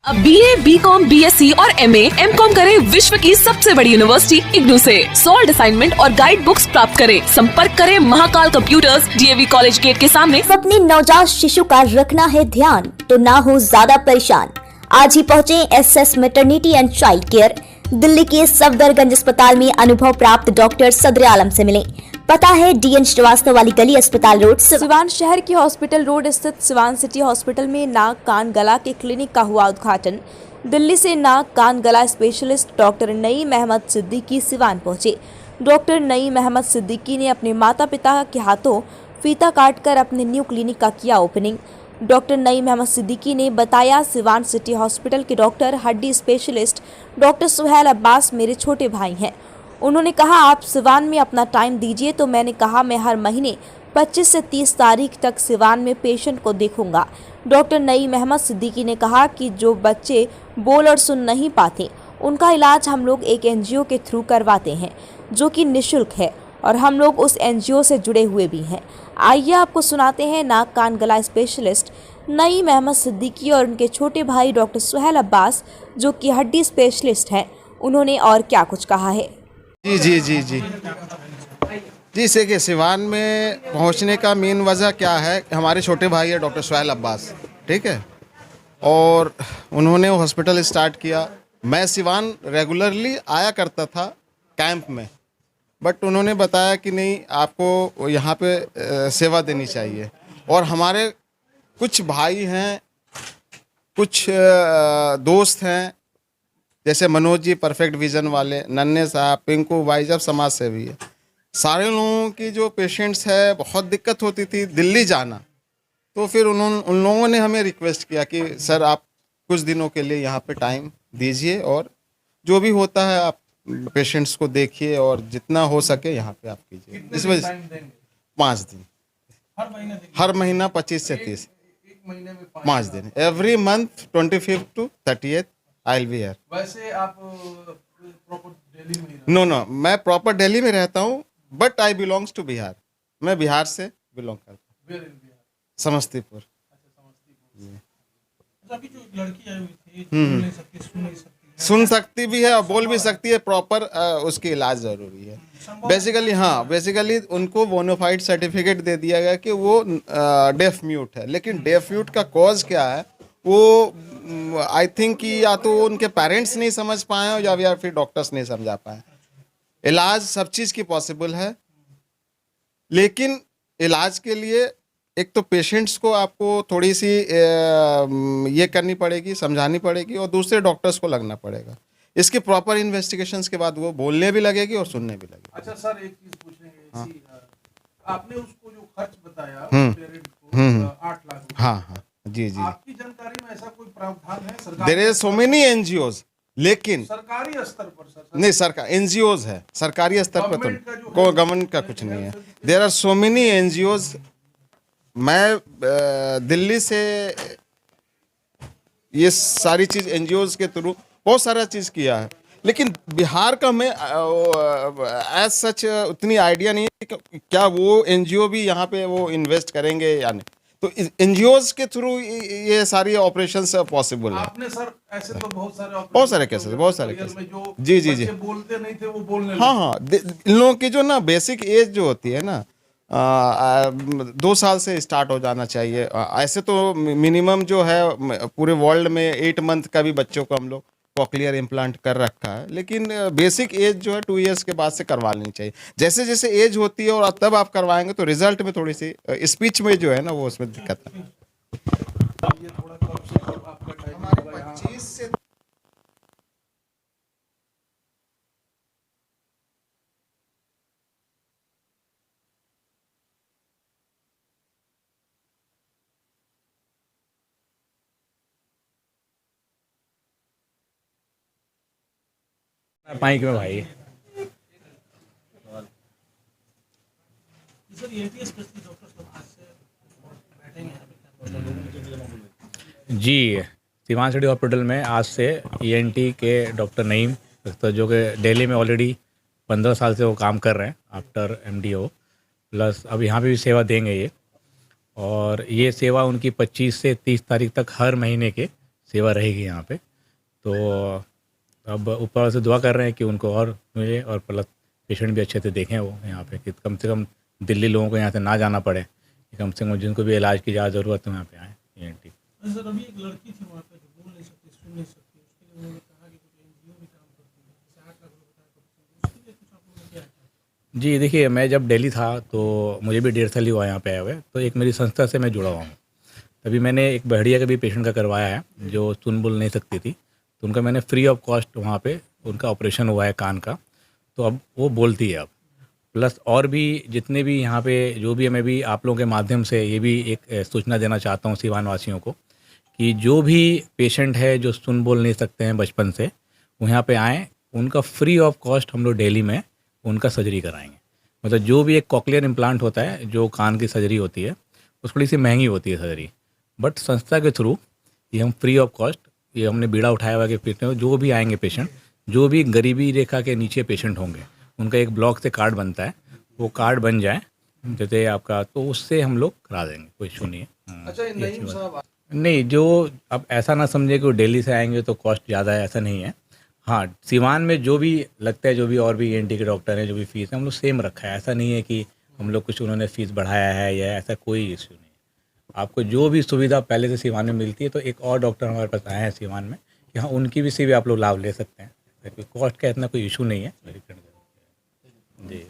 अब BA, BCom, BSc और MA, MCom करें विश्व की सबसे बड़ी यूनिवर्सिटी इग्नू से। सॉल्ड असाइनमेंट और गाइड बुक्स प्राप्त करें। संपर्क करें Mahakal computers, DAV college gate के सामने। अपने नवजात शिशु का रखना है ध्यान तो ना हो ज्यादा परेशान। आज ही पहुँचे SS maternity and child care, Delhi के सफदरगंज अस्पताल में अनुभव प्राप्त डॉक्टर सदर आलम से मिले। पता है DN श्रीवास्तव वाली गली, अस्पताल रोड, सिवान शहर के हॉस्पिटल रोड स्थित सिवान सिटी हॉस्पिटल में नाक कान गला के क्लिनिक का हुआ उद्घाटन। दिल्ली से नाक कान गला स्पेशलिस्ट डॉक्टर नईम अहमद सिद्दीकी सिवान पहुंचे। डॉक्टर नईम अहमद सिद्दीकी ने अपने माता पिता के हाथों फीता काटकर अपने न्यू क्लिनिक का किया ओपनिंग। डॉक्टर नईम अहमद सिद्दीकी ने बताया, सिवान सिटी हॉस्पिटल के डॉक्टर हड्डी स्पेशलिस्ट डॉक्टर सुहेल अब्बास मेरे छोटे भाई हैं। उन्होंने कहा, आप सिवान में अपना टाइम दीजिए। तो मैंने कहा, मैं हर महीने 25 से 30 तारीख तक सिवान में पेशेंट को देखूंगा। डॉक्टर नईम अहमद सिद्दीकी ने कहा कि जो बच्चे बोल और सुन नहीं पाते उनका इलाज हम लोग एक NGO के थ्रू करवाते हैं जो कि निःशुल्क है और हम लोग उस NGO से जुड़े हुए भी हैं। आइए आपको सुनाते हैं नाक कान गला स्पेशलिस्ट नईम अहमद सिद्दीकी और उनके छोटे भाई डॉक्टर सुहेल अब्बास जो कि हड्डी स्पेशलिस्ट हैं, उन्होंने और क्या कुछ कहा है। जी से कि सिवान में पहुंचने का मेन वजह क्या है, हमारे छोटे भाई है डॉक्टर सुहेल अब्बास, ठीक है, और उन्होंने हॉस्पिटल स्टार्ट किया। मैं सिवान रेगुलरली आया करता था कैंप में, बट उन्होंने बताया कि नहीं, आपको यहाँ पे सेवा देनी चाहिए। और हमारे कुछ भाई हैं, कुछ दोस्त हैं, जैसे मनोज जी परफेक्ट विजन वाले, नन्हे साहब, पिंकू भाई, जब समाज सेवी है, सारे लोगों की जो पेशेंट्स है बहुत दिक्कत होती थी दिल्ली जाना। तो फिर उन लोगों ने हमें रिक्वेस्ट किया कि सर आप कुछ दिनों के लिए यहाँ पे टाइम दीजिए और जो भी होता है आप पेशेंट्स को देखिए और जितना हो सके यहाँ पे आप कीजिए। इस वजह से 5 दिन हर महीना 25 से 30 5 दिन every month 25 to 30th I will be here. वैसे आप प्रॉपर दिल्ली में? नो, मैं प्रॉपर दिल्ली में रहता हूँ, but I belongs to Bihar. मैं बिहार से बिलोंग करता हूँ, समस्तीपुर। अभी जो लड़की आई हुई थी, बोल नहीं सकती, सुन नहीं सकती, सुन सकती भी है और बोल भी सकती है, प्रॉपर उसकी इलाज जरूरी है। बेसिकली उनको बोनाफाइड सर्टिफिकेट दे दिया गया कि वो डेफ म्यूट है, लेकिन डेफ म्यूट का कॉज क्या है वो आई थिंक कि या तो उनके पेरेंट्स नहीं समझ पाए हो या फिर डॉक्टर्स नहीं समझा पाए। इलाज सब चीज़ की पॉसिबल है, लेकिन इलाज के लिए एक तो पेशेंट्स को आपको थोड़ी सी ये करनी पड़ेगी, समझानी पड़ेगी, और दूसरे डॉक्टर्स को लगना पड़ेगा। इसकी प्रॉपर इन्वेस्टिगेशंस के बाद वो बोलने भी लगेगी और सुनने भी लगेगी। अच्छा सर, एक चीज पूछेंगे, आपने उसको जो खर्च बताया पेरेंट को 8 लाख, हाँ, जी, आपकी जानकारी में ऐसा कोई प्रावधान है सरकार? There is so many NGOs, लेकिन सरकारी स्तर पर सर नहीं, सरकार NGOs है, सरकारी स्तर पर तो गवर्नमेंट का कुछ नहीं है। There are so many NGOs। मैं दिल्ली से ये सारी चीज़ NGOs के थ्रू बहुत सारा चीज़ किया है, लेकिन बिहार का मैं एज सच उतनी आइडिया नहीं है कि क्या वो NGO भी यहाँ पे वो इन्वेस्ट करेंगे या नहीं। तो NGOs के थ्रू ये सारी ऑपरेशंस पॉसिबल है। आपने सर ऐसे तो बहुत सारे केसेस जो जी बच्चे बोलते नहीं थे वो बोलने लगे। हाँ, इन लोगों की जो ना बेसिक एज जो होती है ना 2 साल से स्टार्ट हो जाना चाहिए। ऐसे तो मिनिमम जो है पूरे वर्ल्ड में 8 मंथ का भी बच्चों को हम लोग कॉक्लियर इम्प्लांट कर रखा है, लेकिन बेसिक एज जो है 2 इयर्स के बाद से करवा लेनी चाहिए। जैसे जैसे एज होती है और तब आप करवाएंगे तो रिजल्ट में थोड़ी सी स्पीच में जो है ना वो उसमें दिक्कत है। ये थोड़ा कब से कब आपका टाइम होगा यहाँ? 25 से माइक में भाई। सर ये स्पेशलिस्ट डॉक्टर आज से बैठेंगे जी, सिवान सिटी हॉस्पिटल में आज से ENT के डॉक्टर नईम, तो जो कि दिल्ली में ऑलरेडी 15 साल से वो काम कर रहे हैं आफ्टर MDO, प्लस अब यहाँ पे भी सेवा देंगे ये। और ये सेवा उनकी 25 से 30 तारीख तक हर महीने के सेवा रहेगी यहाँ पे। तो अब ऊपर वाले से दुआ कर रहे हैं कि उनको और मिले और प्लस पेशेंट भी अच्छे से देखें वो यहाँ पे, कि कम से कम दिल्ली लोगों को यहाँ से ना जाना पड़े, कि कम से कम जिनको भी इलाज की ज़्यादा ज़रूरत है यहाँ पे आए ENT। सर अभी एक लड़की थी वहाँ पे जो बोल नहीं सकती, सुन नहीं सकती, उसके लिए उन्होंने कहा कि कुछ NGO भी काम करती है, जैसे 8 लाख रुपए बताया, उसके लिए कुछ आप लोगों ने क्या किया? जी देखिए, मैं जब दिल्ली था तो मुझे भी 1.5 साल ही हुआ यहाँ पे आए हुए, तो एक मेरी संस्था से मैं जुड़ा हुआ हूँ। तभी मैंने एक बहड़िया के भी पेशेंट का करवाया है जो सुन बोल नहीं सकती थी, तो उनका मैंने फ्री ऑफ कॉस्ट वहाँ पे उनका ऑपरेशन हुआ है कान का, तो अब वो बोलती है अब। प्लस और भी जितने भी यहाँ पे जो भी है, मैं भी आप लोगों के माध्यम से ये भी एक सूचना देना चाहता हूँ सिवान वासियों को, कि जो भी पेशेंट है जो सुन बोल नहीं सकते हैं बचपन से, वो यहाँ पे आएँ, उनका फ्री ऑफ कॉस्ट हम लोग डेली में उनका सर्जरी कराएंगे। मतलब जो भी एक कॉकलियर इम्प्लांट होता है, जो कान की सर्जरी होती है, उस थोड़ी सी महंगी होती है सर्जरी, बट संस्था के थ्रू ये हम फ्री ऑफ कॉस्ट, ये हमने बीड़ा उठाया हुआ कि पेशेंट जो भी आएंगे पेशेंट, जो भी गरीबी रेखा के नीचे पेशेंट होंगे, उनका एक ब्लॉक से कार्ड बनता है, वो कार्ड बन जाए जैसे आपका, तो उससे हम लोग करा देंगे, कोई इशू नहीं है। अच्छा नईम साहब, नहीं, जो अब ऐसा ना समझे कि वो दिल्ली से आएंगे तो कॉस्ट ज़्यादा है, ऐसा नहीं है। हाँ, सिवान में जो भी लगता है, जो भी और भी ENT के डॉक्टर हैं, जो भी फीस है हम लोग सेम रखा है, ऐसा नहीं है कि हम लोग कुछ उन्होंने फीस बढ़ाया है या ऐसा कोई इशू नहीं है। आपको जो भी सुविधा पहले से सिवान में मिलती है, तो एक और डॉक्टर हमारे पास आए हैं सिवान में, कि हाँ उनकी भी से भी आप लोग लाभ ले सकते हैं, कॉस्ट का इतना कोई इशू नहीं है। जी।